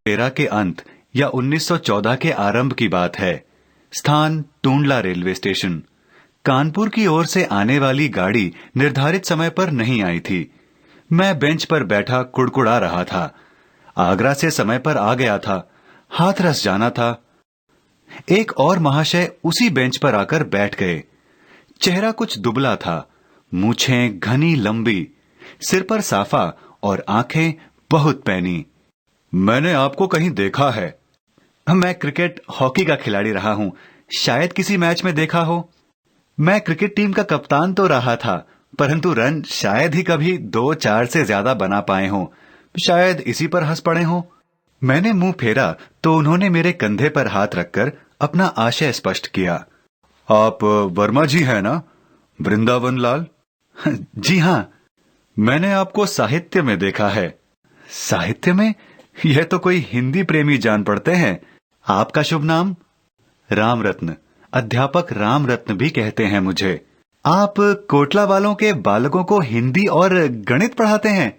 1913 के अंत या 1914 के आरंभ की बात है। स्थान टूंडला रेलवे स्टेशन। कानपुर की ओर से आने वाली गाड़ी निर्धारित समय पर नहीं आई थी। मैं बेंच पर बैठा कुड़कुड़ा रहा था। आगरा से समय पर आ गया था, हाथरस जाना था। एक और महाशय उसी बेंच पर आकर बैठ गए। चेहरा कुछ दुबला था, मूछें घनी लंबी, सिर पर साफा और आंखें बहुत पैनी। मैंने आपको कहीं देखा है। मैं क्रिकेट हॉकी का खिलाड़ी रहा हूं, शायद किसी मैच में देखा हो। मैं क्रिकेट टीम का कप्तान तो रहा था, परंतु रन शायद ही कभी 2-4 से ज्यादा बना पाए हों। शायद इसी पर हंस पड़े हों। मैंने मुंह फेरा तो उन्होंने मेरे कंधे पर हाथ रखकर अपना आशय स्पष्ट किया। आप वर्मा जी हैं ना, वृंदावन लाल? जी हां। मैंने आपको साहित्य में देखा है। साहित्य में? यह तो कोई हिंदी प्रेमी जान पड़ते हैं। आपका शुभ नाम? रामरत्न। अध्यापक रामरत्न भी कहते हैं मुझे। आप कोटला वालों के बालकों को हिंदी और गणित पढ़ाते हैं?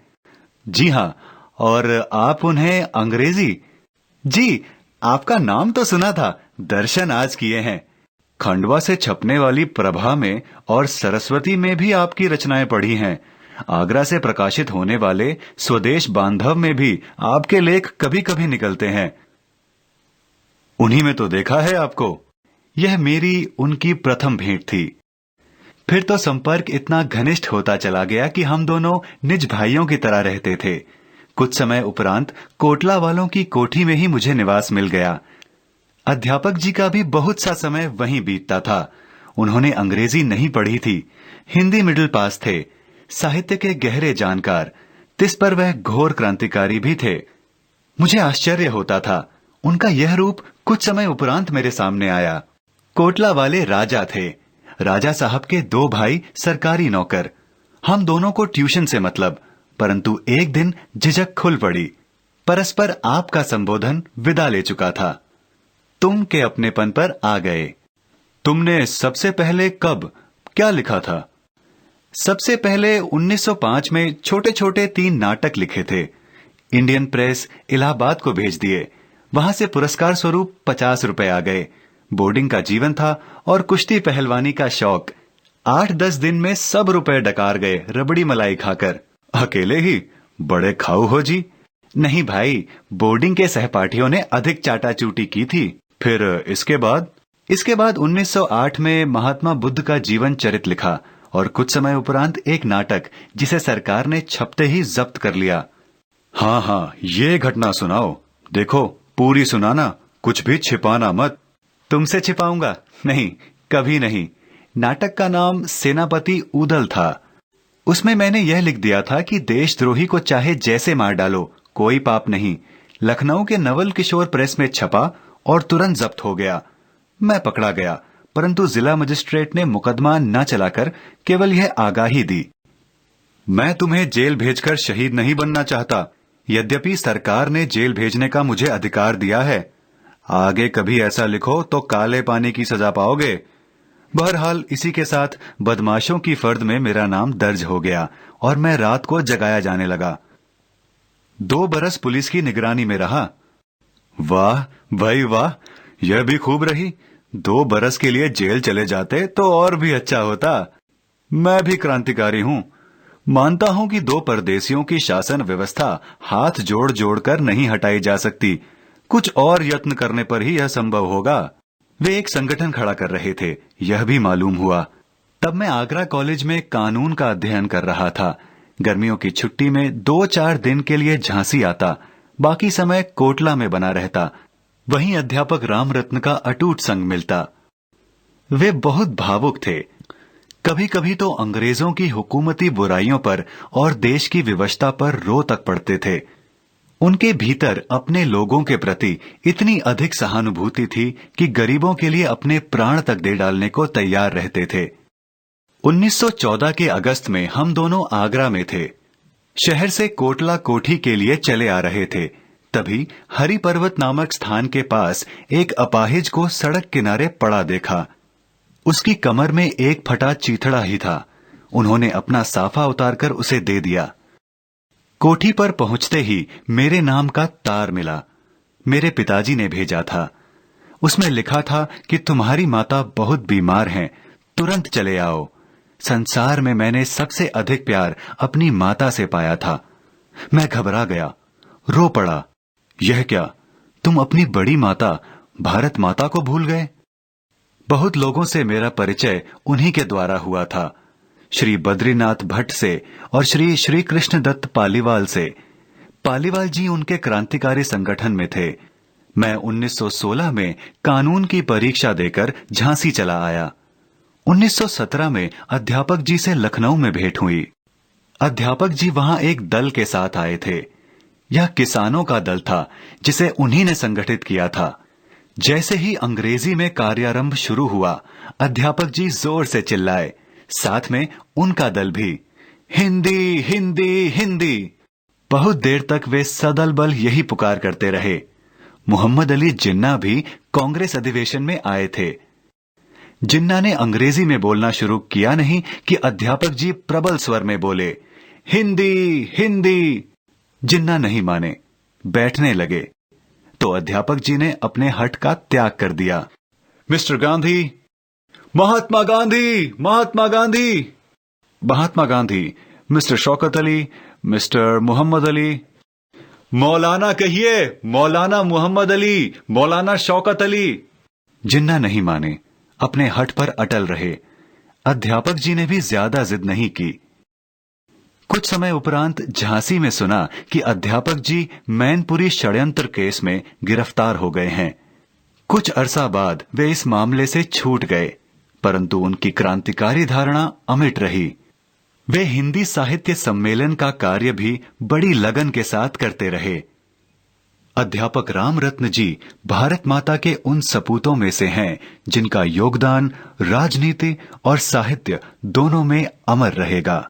जी हां। और आप उन्हें अंग्रेजी? जी, आपका नाम तो सुना था, दर्शन आज किए हैं। खंडवा से छपने वाली प्रभा में और सरस्वती में भी आपकी रचनाएं पढ़ी हैं। आगरा से प्रकाशित होने वाले स्वदेश बांधव में भी आपके लेख कभी कभी निकलते हैं। उन्हीं में तो देखा है आपको। यह मेरी उनकी प्रथम भेंट थी। फिर तो संपर्क इतना घनिष्ठ होता चला गया कि हम दोनों निज भाइयों की तरह रहते थे। कुछ समय उपरांत कोटला वालों की कोठी में ही मुझे निवास मिल गया। अध्यापक जी का भी बहुत सा समय वहीं बीतता था। उन्होंने अंग्रेजी नहीं पढ़ी थी, हिंदी मिडिल पास थे, साहित्य के गहरे जानकार, तिस पर वह घोर क्रांतिकारी भी थे। मुझे आश्चर्य होता था। उनका यह रूप कुछ समय उपरांत मेरे सामने आया। कोटला वाले राजा थे। राजा साहब के 2 भाई सरकारी नौकर। हम दोनों को ट्यूशन से मतलब, परंतु एक दिन झिझक खुल पड़ी। परस्पर आप का संबोधन विदा ले चुका था। तुम के अपनेपन पर आ गए। तुमने सबसे पहले कब क्या लिखा था? सबसे पहले 1905 में छोटे छोटे 3 नाटक लिखे थे। इंडियन प्रेस इलाहाबाद को भेज दिए। वहां से पुरस्कार स्वरूप 50 रुपए आ गए। बोर्डिंग का जीवन था और कुश्ती पहलवानी का शौक। 8-10 दिन में सब रुपए डकार गए रबड़ी मलाई खाकर। अकेले ही? बड़े खाऊ हो जी। नहीं भाई, बोर्डिंग के सहपाठियों ने अधिक चाटाचूटी की थी। फिर इसके बाद? इसके बाद 1908 में महात्मा बुद्ध का जीवन चरित लिखा और कुछ समय उपरांत एक नाटक जिसे सरकार ने छपते ही जब्त कर लिया। हाँ हाँ, ये घटना सुनाओ। देखो, पूरी सुनाना, कुछ भी छिपाना मत। तुमसे छिपाऊंगा? नहीं, कभी नहीं। नाटक का नाम सेनापति ऊदल था। उसमें मैंने यह लिख दिया था कि देशद्रोही को चाहे जैसे मार डालो, कोई पाप नहीं। लखनऊ के नवल किशोर प्रेस में छपा और तुरंत जब्त हो गया। मैं पकड़ा गया, परंतु जिला मजिस्ट्रेट ने मुकदमा न चलाकर केवल यह आगाही दी। मैं तुम्हें जेल भेजकर शहीद नहीं बनना चाहता, यद्यपि सरकार ने जेल भेजने का मुझे अधिकार दिया है। आगे कभी ऐसा लिखो तो काले पानी की सजा पाओगे। बहरहाल इसी के साथ बदमाशों की फर्द में मेरा नाम दर्ज हो गया और मैं रात को जगाया जाने लगा। 2 बरस पुलिस की निगरानी में रहा। वाह भाई वाह, यह भी खूब रही। 2 बरस के लिए जेल चले जाते तो और भी अच्छा होता। मैं भी क्रांतिकारी हूँ। मानता हूँ कि 2 परदेशियों की शासन व्यवस्था हाथ जोड़ जोड़ कर नहीं हटाई जा सकती। कुछ और यत्न करने पर ही यह संभव होगा। वे एक संगठन खड़ा कर रहे थे, यह भी मालूम हुआ। तब मैं आगरा कॉलेज में कानून का अध्ययन कर रहा था। गर्मियों की छुट्टी में 2-4 दिन के लिए झांसी आता, बाकी समय कोटला में बना रहता। वहीं अध्यापक रामरत्न का अटूट संग मिलता। वे बहुत भावुक थे। कभी कभी तो अंग्रेजों की हुकूमती बुराइयों पर और देश की विवशता पर रो तक पड़ते थे। उनके भीतर अपने लोगों के प्रति इतनी अधिक सहानुभूति थी कि गरीबों के लिए अपने प्राण तक दे डालने को तैयार रहते थे। 1914 के अगस्त में हम दोनों आगरा में थे। शहर से कोटला कोठी के लिए चले आ रहे थे। तभी हरि पर्वत नामक स्थान के पास एक अपाहिज को सड़क किनारे पड़ा देखा। उसकी कमर में एक फटा चीथड़ा ही था। उन्होंने अपना साफा उतारकर उसे दे दिया। कोठी पर पहुंचते ही मेरे नाम का तार मिला। मेरे पिताजी ने भेजा था। उसमें लिखा था कि तुम्हारी माता बहुत बीमार हैं, तुरंत चले आओ। संसार में मैंने सबसे अधिक प्यार अपनी माता से पाया था। मैं घबरा गया, रो पड़ा। यह क्या, तुम अपनी बड़ी माता भारत माता को भूल गए? बहुत लोगों से मेरा परिचय उन्हीं के द्वारा हुआ था, श्री बद्रीनाथ भट्ट से और श्री श्री कृष्ण दत्त पालीवाल से। पालीवाल जी उनके क्रांतिकारी संगठन में थे। मैं 1916 में कानून की परीक्षा देकर झांसी चला आया। 1917 में अध्यापक जी से लखनऊ में भेंट हुई। अध्यापक जी वहां एक दल के साथ आए थे। यह किसानों का दल था जिसे उन्हीं ने संगठित किया था। जैसे ही अंग्रेजी में कार्यारंभ शुरू हुआ, अध्यापक जी जोर से चिल्लाए, साथ में उनका दल भी, हिंदी हिंदी हिंदी। बहुत देर तक वे सदल बल यही पुकार करते रहे। मोहम्मद अली जिन्ना भी कांग्रेस अधिवेशन में आए थे। जिन्ना ने अंग्रेजी में बोलना शुरू किया नहीं कि अध्यापक जी प्रबल स्वर में बोले, हिंदी हिंदी। जिन्ना नहीं माने, बैठने लगे। तो अध्यापक जी ने अपने हठ का त्याग कर दिया। Mister Gandhi, Mahatma Gandhi, Mahatma Gandhi, Mahatma Gandhi, mister Shaukat Ali, mister Mohammad Ali. मौलाना कहिए, मौलाना मोहम्मद अली, मौलाना शौकत अली। जिन्ना नहीं माने, अपने हठ पर अटल रहे। अध्यापक जी ने भी ज्यादा जिद नहीं की। कुछ समय उपरांत झांसी में सुना कि अध्यापक जी मैनपुरी षड्यंत्र केस में गिरफ्तार हो गए हैं। कुछ अरसा बाद वे इस मामले से छूट गए, परंतु उनकी क्रांतिकारी धारणा अमिट रही। वे हिंदी साहित्य सम्मेलन का कार्य भी बड़ी लगन के साथ करते रहे। अध्यापक रामरत्न जी भारत माता के उन सपूतों में से हैं जिनका योगदान राजनीति और साहित्य दोनों में अमर रहेगा।